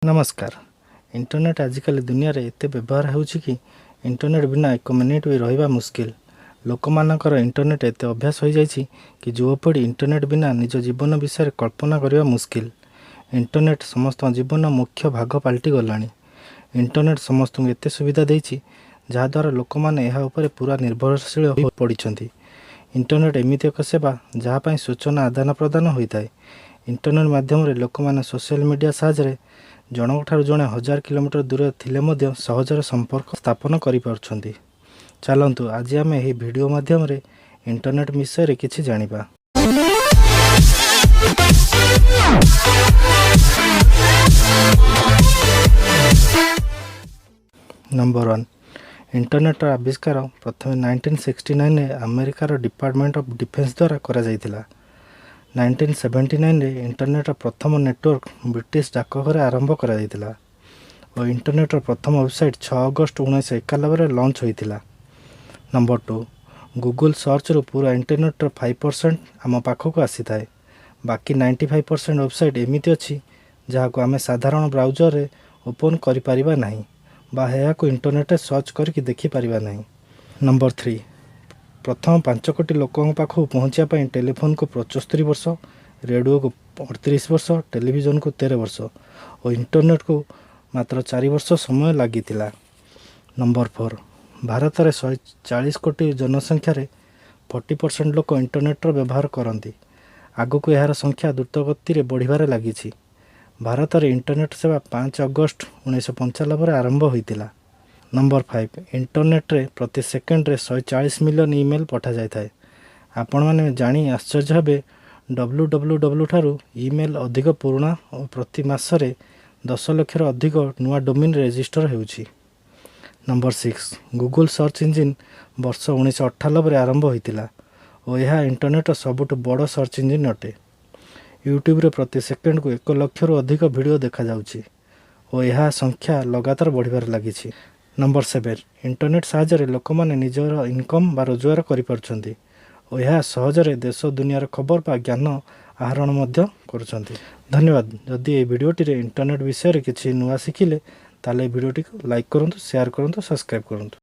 नमस्कार। इंटरनेट आजिकल दुनिया रे एते व्यवहार होउछि कि इंटरनेट बिना एक मिनिट भी रहिबा मुश्किल। लोकमानकर इंटरनेट एते अभ्यास हो जाइछि कि युवपीढ़ी इंटरनेट बिना निज जीवन विषय कल्पना करबा मुश्किल। इंटरनेट समस्त जीवन मुख्य भाग पलटि गलानी। इंटरनेट समस्त एते सुविधा देइछि जहा द्वारा लोकमाने एहा उपरे पूरा निर्भरशील हो पड़िछन्ति। इंटरनेट एमिति एक सेवा जहा पई सूचना आदान प्रदान होइताय। इंटरनेट माध्यम रे लोकमाने सोशल मीडिया साहाय्य जनक ठार जड़े 1000 किलोमीटर दूर थिले मध्य सहजरे संपर्क स्थापन करि पारुछन्ति। चलंतु आज आम यह वीडियो माध्यम रे इंटरनेट विषय रे किछि जानिबा। नंबर 1, इंटरनेट आविष्कार प्रथम 1969 रे अमेरिकार डिपार्टमेंट ऑफ डिफेंस द्वारा करा जायतिला। 1979 रे इंटरनेट प्रथम नेटवर्क ब्रिटिश डाकघर आरंभ करा जायतिला और इंटरनेट प्रथम वेबसाइट 6 अगस्त 1991 रे लॉन्च होइतिला। नंबर 2, गूगल सर्च रो पूरा इंटरनेट 5% आम पाखक आसी थाए। बाकी 95% वेबसाइट एमिति अछि जहाको आमे साधारण ब्राउजर रे ओपन करि परिबा नाही बा एहा को इंटरनेट सर्च करके देखि परिबा नाही। नंबर 3, प्रथम 5 कोटी लोकों पाखु पहुँचा टेलीफोन को 75 वर्ष, रेडियो को 38 वर्ष, टेलीविजन को 13 वर्ष और इंटरनेट को मात्र 4 वर्ष समय लगी। नंबर 4, भारत में 140 कोटी जनसंख्या रे 40% लोक इंटरनेट व्यवहार करती। आगक यार संख्या द्रुतगति रे बढ़िबार लगी। भारत में इंटरनेट सेवा 5 अगस्त 1995 आरंभ होइतिला। नंबर 5, इंटरनेट रे प्रति सेकेंड रे 140 मिलियन ईमेल पठा जाय थाए। आपण माने जानी आश्चर्य हेबे www ठारू ईमेल अधिक पुराना और प्रति मासरे 10 लाख रो अधिक नुआ डोमेन रजिस्टर हेउछि। नंबर 6, गूगल सर्च इंजिन वर्ष 1998 रे आरंभ होइतिला और यह इंटरनेट सबुठ बड़ सर्च इंजिन अटे। यूट्यूब रे प्रति सेकेंड को 1 लाख रो अधिक वीडियो देखा जाउछि और यह संख्या लगातार बढ़िबार लागिछि। नंबर 7, इंटरनेट साहाय्य लोकमाने निजर इनकम बा रोजगार करि पारुछन्ति और यह सहजरे देश दुनियार खबर बा ज्ञान आहरण मध्य करुछन्ति। धन्यवाद। जदि ए वीडियोटी रे इंटरनेट विषय रे किछि नुआ शिखिले ताले वीडियोटी को लाइक करंतु, शेयर करंतु, सब्सक्राइब करंतु।